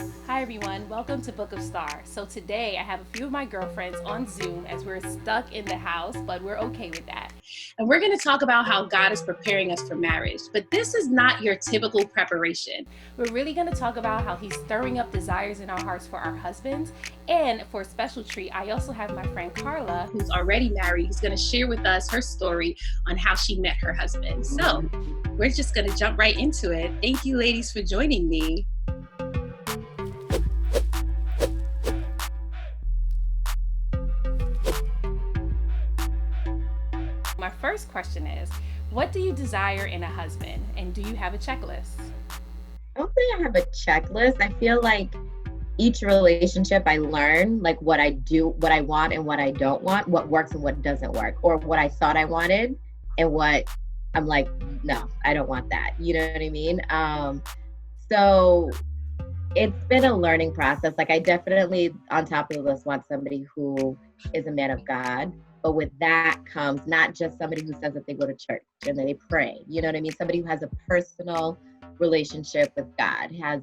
Hi everyone, welcome to Book of Star. So today I have a few of my girlfriends on Zoom as we're stuck in the house, but we're okay with that. And we're going to talk about how God is preparing us for marriage. But this is not your typical preparation. We're really going to talk about how he's stirring up desires in our hearts for our husbands. And for a special treat, I also have my friend Carla, who's already married, who's going to share with us her story on how she met her husband. So we're just going to jump right into it. Thank you ladies for joining me. My first question is, what do you desire in a husband? And do you have a checklist? I don't think I have a checklist. I feel like each relationship I learn like what I do, what I want and what I don't want, what works and what doesn't work, or what I thought I wanted and what I'm like, no, I don't want that. You know what I mean? So it's been a learning process. Like I definitely on top of the list want somebody who is a man of God. But with that comes not just somebody who says that they go to church and that they pray. You know what I mean? Somebody who has a personal relationship with God, has,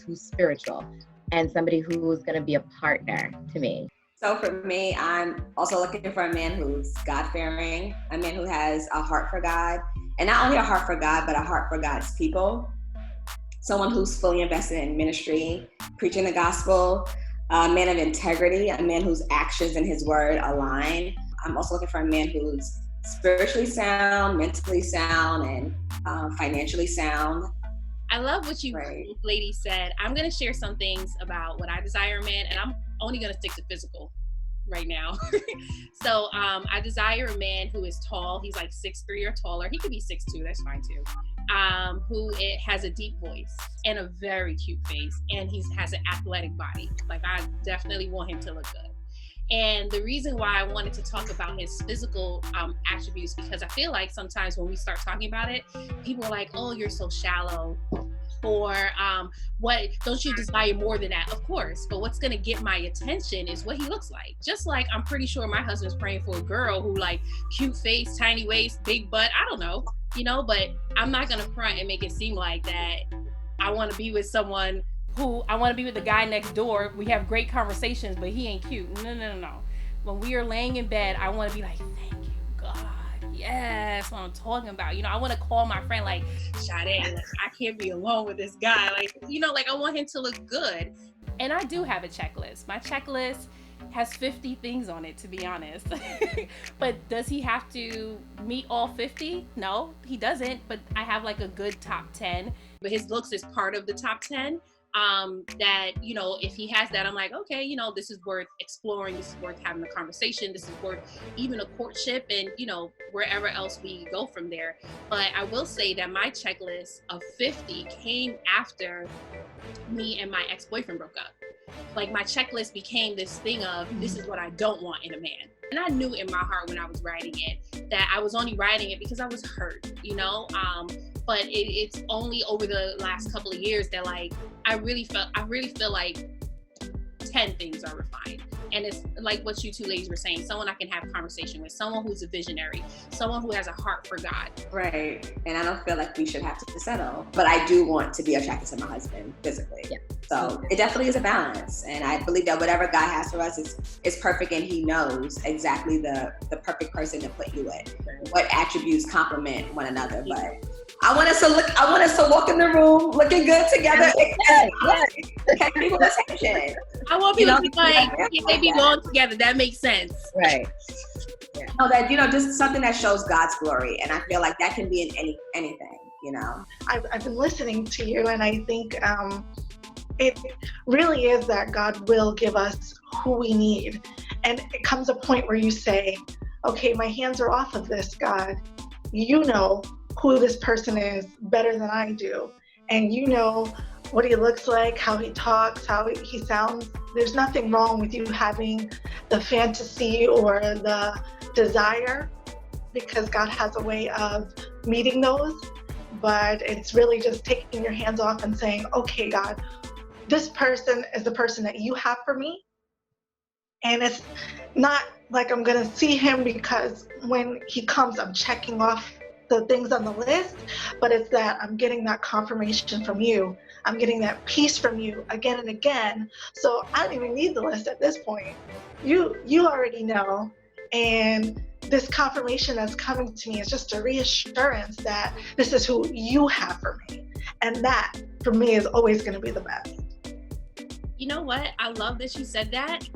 who's spiritual, and somebody who's going to be a partner to me. So for me, I'm also looking for a man who's God-fearing, a man who has a heart for God, and not only a heart for God, but a heart for God's people. Someone who's fully invested in ministry, preaching the gospel, a man of integrity, a man whose actions and his word align. I'm also looking for a man who's spiritually sound, mentally sound, and financially sound. I love what you ladies said. I'm going to share some things about what I desire in a man, and I'm only going to stick to physical right now. So I desire a man who is tall. He's like 6'3" or taller. He could be 6'2", that's fine too. Who has a deep voice and a very cute face, and he has an athletic body. Like I definitely want him to look good. And the reason why I wanted to talk about his physical attributes, because I feel like sometimes when we start talking about it, people are like, oh, you're so shallow. Or what, don't you desire more than that? Of course, but what's gonna get my attention is what he looks like. Just like I'm pretty sure my husband's praying for a girl who like cute face, tiny waist, big butt, I don't know, but I'm not gonna front and make it seem like that I wanna be with someone who, I wanna be with the guy next door. We have great conversations, but he ain't cute. No. When we are laying in bed, I wanna be like, thank you, God. Yes, what I'm talking about. I want to call my friend like, Sade, like, I can't be alone with this guy. Like, I want him to look good. And I do have a checklist. My checklist has 50 things on it, to be honest. But does he have to meet all 50? No, he doesn't. But I have like a good top 10. But his looks is part of the top 10. That, if he has that, I'm like, okay, this is worth exploring. This is worth having a conversation. This is worth even a courtship and, wherever else we go from there. But I will say that my checklist of 50 came after me and my ex-boyfriend broke up. Like my checklist became this thing of, this is what I don't want in a man. And I knew in my heart when I was writing it that I was only writing it because I was hurt, but it's only over the last couple of years that like I really feel like 10 things are refined. And it's like what you two ladies were saying, someone I can have a conversation with, someone who's a visionary, someone who has a heart for God. Right. And I don't feel like we should have to settle, but I do want to be attracted to my husband physically. Yeah. So it definitely is a balance. And I believe that whatever God has for us is perfect, and he knows exactly the perfect person to put you with. What attributes complement one another. But I want us to walk in the room looking good together. Catch people's attention. I want people to be like, they belong together. That makes sense. Right. Yeah. No, that, just something that shows God's glory. And I feel like that can be in anything, I've been listening to you, and I think it really is that God will give us who we need. And it comes a point where you say, okay, my hands are off of this, God. You know who this person is better than I do. And you know what he looks like, how he talks, how he sounds. There's nothing wrong with you having the fantasy or the desire, because God has a way of meeting those. But it's really just taking your hands off and saying, okay, God, this person is the person that you have for me. And it's not like I'm going to see him because when he comes, I'm checking off the things on the list, but it's that I'm getting that confirmation from you I'm getting that peace from you again and again. So I don't even need the list at this point. You already know. And this confirmation that's coming to me is just a reassurance that this is who you have for me. And that, for me, is always going to be the best. You know what? I love that you said that.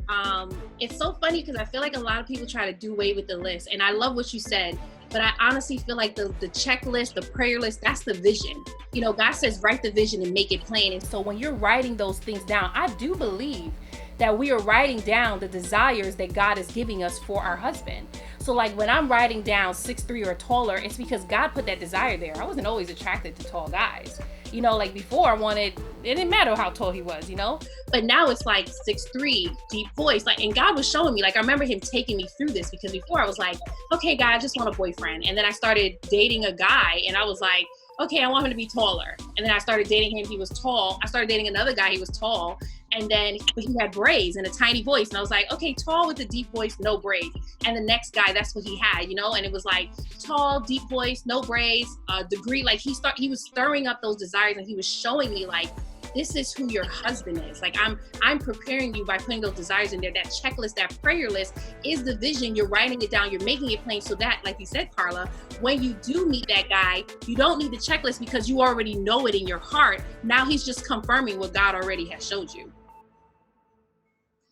It's so funny because I feel like a lot of people try to do away with the list. And I love what you said. But I honestly feel like the checklist, the prayer list, that's the vision. You know, God says, write the vision and make it plain. And so when you're writing those things down, I do believe that we are writing down the desires that God is giving us for our husband. So like when I'm writing down 6'3" or taller, it's because God put that desire there. I wasn't always attracted to tall guys. You know, like before it didn't matter how tall he was, you know? But now it's like 6'3", deep voice. Like, and God was showing me, like, I remember him taking me through this because before I was like, okay, God, I just want a boyfriend. And then I started dating a guy and I was like, okay, I want him to be taller. And then I started dating him, he was tall. I started dating another guy, he was tall. And then he had braids and a tiny voice. And I was like, okay, tall with a deep voice, no braids. And the next guy, that's what he had, you know? And it was like tall, deep voice, no braids, degree. Like he was stirring up those desires and he was showing me like, this is who your husband is. Like I'm preparing you by putting those desires in there. That checklist, that prayer list is the vision. You're writing it down. You're making it plain so that, like you said, Carla, when you do meet that guy, you don't need the checklist because you already know it in your heart. Now he's just confirming what God already has showed you.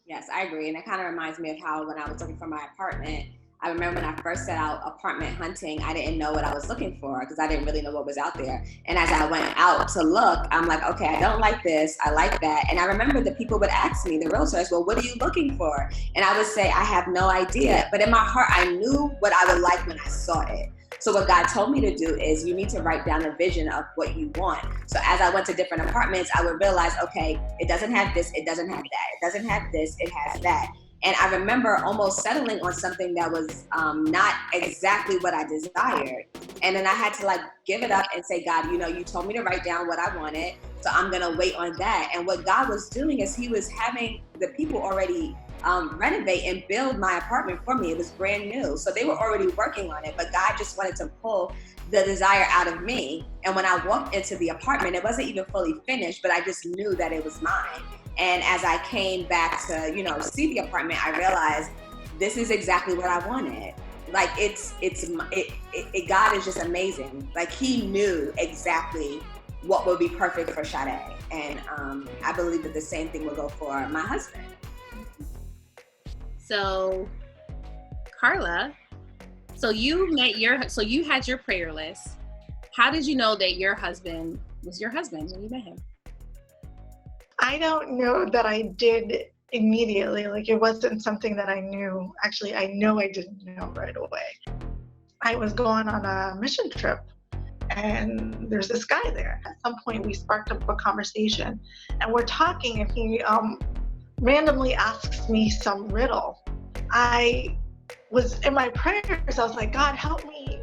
Yes, I agree. And it kind of reminds me of how when I was looking for my apartment, I remember when I first set out apartment hunting, I didn't know what I was looking for because I didn't really know what was out there. And as I went out to look, I'm like, okay, I don't like this. I like that. And I remember that people would ask me, the realtors, well, what are you looking for? And I would say, I have no idea. But in my heart, I knew what I would like when I saw it. So what God told me to do is you need to write down a vision of what you want. So as I went to different apartments, I would realize, okay, it doesn't have this, it doesn't have that. It doesn't have this, it has that. And I remember almost settling on something that was not exactly what I desired. And then I had to like give it up and say, God, you know, you told me to write down what I wanted, so I'm gonna wait on that. And what God was doing is he was having the people already renovate and build my apartment for me. It was brand new. So they were already working on it, but God just wanted to pull the desire out of me. And when I walked into the apartment, it wasn't even fully finished, but I just knew that it was mine. And as I came back to, you know, see the apartment, I realized this is exactly what I wanted. Like God is just amazing. Like he knew exactly what would be perfect for Sade. And I believe that the same thing will go for my husband. So, Carla, so you had your prayer list. How did you know that your husband was your husband when you met him? I don't know that I did immediately. Like it wasn't something that I knew. Actually, I know I didn't know right away. I was going on a mission trip and there's this guy there. At some point we sparked up a conversation and we're talking and he randomly asks me some riddle. I was in my prayers, I was like, God, help me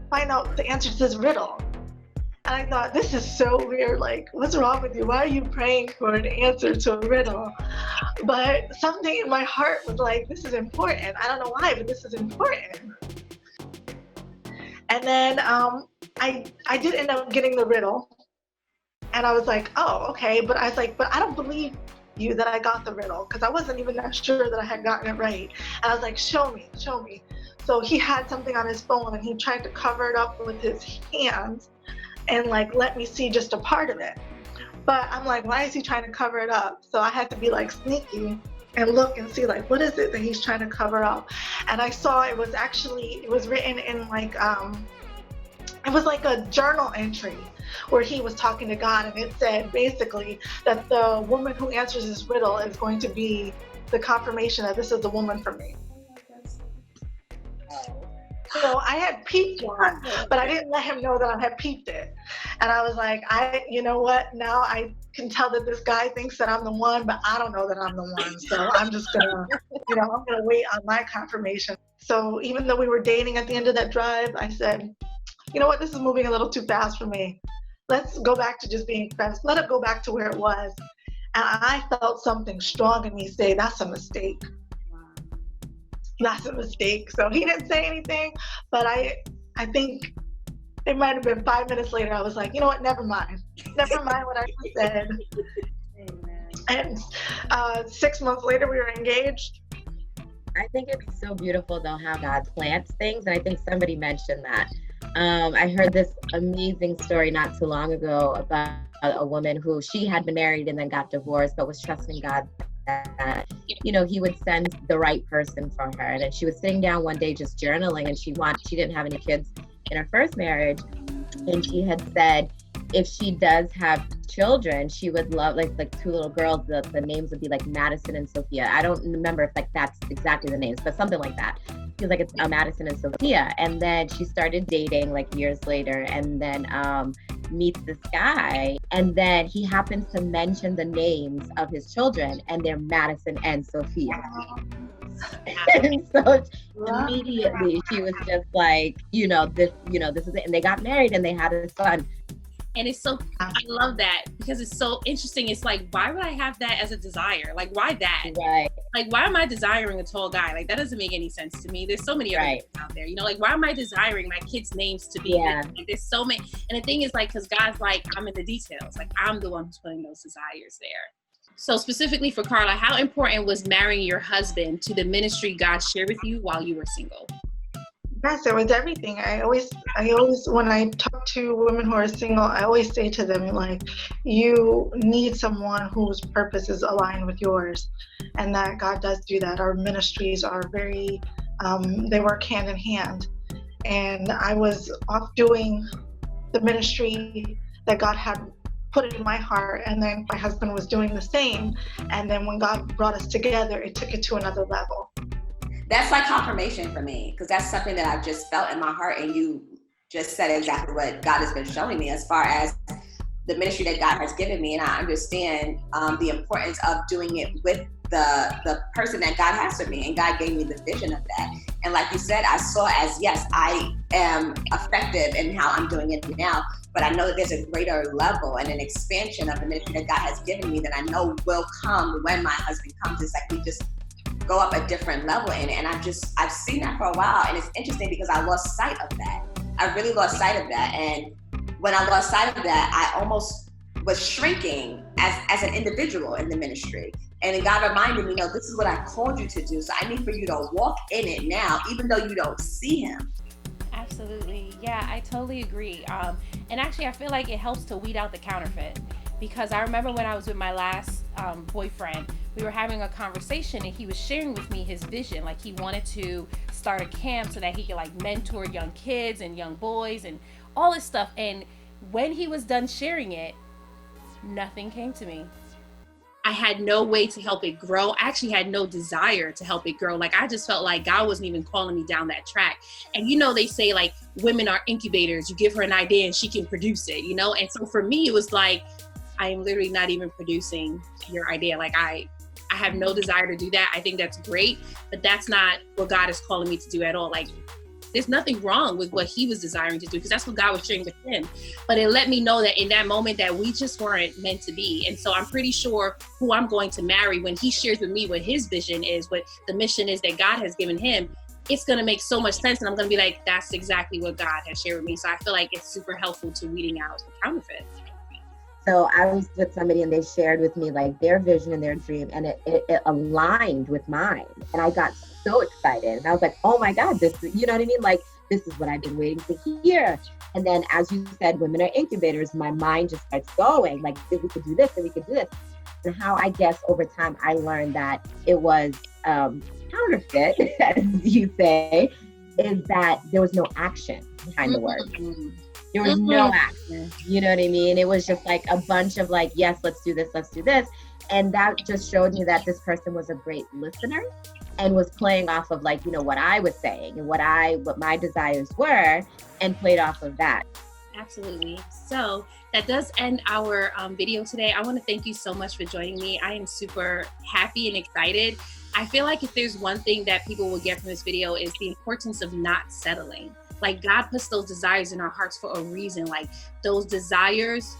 find out the answer to this riddle. And I thought, this is so weird. Like, what's wrong with you? Why are you praying for an answer to a riddle? But something in my heart was like, this is important. I don't know why, but this is important. And then I did end up getting the riddle. And I was like, oh, okay. But I was like, but I don't believe you that I got the riddle because I wasn't even that sure that I had gotten it right. And I was like, show me. So he had something on his phone and he tried to cover it up with his hands and like let me see just a part of it. But I'm like, why is he trying to cover it up? So I had to be like sneaky and look and see like, what is it that he's trying to cover up? And I saw it was written in like, it was like a journal entry where he was talking to God, and it said basically that the woman who answers this riddle is going to be the confirmation that this is the woman for me. So I had peeped one, but I didn't let him know that I had peeped it. And I was like, you know what? Now I can tell that this guy thinks that I'm the one, but I don't know that I'm the one. So I'm just gonna, I'm gonna wait on my confirmation. So even though we were dating at the end of that drive, I said, you know what? This is moving a little too fast for me. Let's go back to just being friends. Let it go back to where it was. And I felt something strong in me say, that's a mistake. That's a mistake. So he didn't say anything, but I think It might have been 5 minutes later. I was like, you know what? Never mind. Never mind what I said. And 6 months later, we were engaged. I think it's so beautiful though how God plants things, and I think somebody mentioned that. I heard this amazing story not too long ago about a woman who she had been married and then got divorced, but was trusting God that, you know, he would send the right person for her. And then she was sitting down one day just journaling, and she didn't have any kids in her first marriage, and she had said if she does have children, she would love like 2 little girls. The names would be like Madison and Sophia. I don't remember if like that's exactly the names, but something like that. She was like, it's Madison and Sophia. And then she started dating like years later, and then meets this guy, and then he happens to mention the names of his children, and they're Madison and Sophia. And so immediately she was just like, this is it. And they got married and they had a son. And it's so, I love that because it's so interesting. It's like, why would I have that as a desire? Like, why that? Right. Like, why am I desiring a tall guy? Like, that doesn't make any sense to me. There's so many other things out there, like, why am I desiring my kids' names to be? Like, there's so many. And the thing is, like, because God's like, I'm in the details. Like, I'm the one who's putting those desires there. So specifically for Carla, how important was marrying your husband to the ministry God shared with you while you were single? Yes, it was everything. I always, when I talk to women who are single, I always say to them, like, you need someone whose purpose is aligned with yours, and that God does do that. Our ministries are very, they work hand in hand. And I was off doing the ministry that God had put in my heart, and then my husband was doing the same. And then when God brought us together, it took it to another level. That's like confirmation for me, because that's something that I've just felt in my heart, and you just said exactly what God has been showing me as far as the ministry that God has given me, and I understand the importance of doing it with the person that God has for me, and God gave me the vision of that. And like you said, I saw as, yes, I am effective in how I'm doing it now, but I know that there's a greater level and an expansion of the ministry that God has given me that I know will come when my husband comes. It's like we just go up a different level in it. And I've seen that for a while. And it's interesting because I lost sight of that. I really lost sight of that. And when I lost sight of that, I almost was shrinking as an individual in the ministry. And then God reminded me, no, this is what I called you to do. So I need for you to walk in it now, even though you don't see him. Absolutely. Yeah, I totally agree. And actually, I feel like it helps to weed out the counterfeit. Because I remember when I was with my last boyfriend, we were having a conversation and he was sharing with me his vision. Like, he wanted to start a camp so that he could like mentor young kids and young boys and all this stuff. And when he was done sharing it, nothing came to me. I had no way to help it grow. I actually had no desire to help it grow. Like, I just felt like God wasn't even calling me down that track. And they say like women are incubators. You give her an idea and she can produce it, And so for me, it was like, I am literally not even producing your idea. Like, I have no desire to do that. I think that's great, but that's not what God is calling me to do at all. Like, there's nothing wrong with what he was desiring to do, because that's what God was sharing with him. But it let me know that in that moment that we just weren't meant to be. And so I'm pretty sure who I'm going to marry, when he shares with me what his vision is, what the mission is that God has given him, it's going to make so much sense. And I'm going to be like, that's exactly what God has shared with me. So I feel like it's super helpful to weeding out the counterfeit. So I was with somebody and they shared with me like their vision and their dream, and it aligned with mine. And I got so excited. And I was like, oh my God, this is, you know what I mean? Like, this is what I've been waiting to hear. And then, as you said, women are incubators. My mind just starts going like, we could do this and we could do this. And how I guess over time I learned that it was counterfeit, as you say, is that there was no action behind the word. There was no action. You know what I mean? It was just like a bunch of like, yes, let's do this, let's do this. And that just showed me that this person was a great listener and was playing off of like, what I was saying and what my desires were, and played off of that. Absolutely. So that does end our video today. I want to thank you so much for joining me. I am super happy and excited. I feel like if there's one thing that people will get from this video is the importance of not settling. Like, God puts those desires in our hearts for a reason. Like, those desires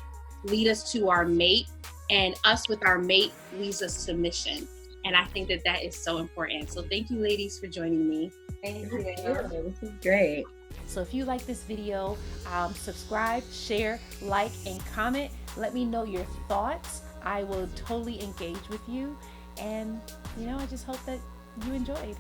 lead us to our mate, and us with our mate leads us to mission. And I think that is so important. So thank you, ladies, for joining me. Thank you. This is great. So if you like this video, subscribe, share, like, and comment. Let me know your thoughts. I will totally engage with you. And, I just hope that you enjoyed.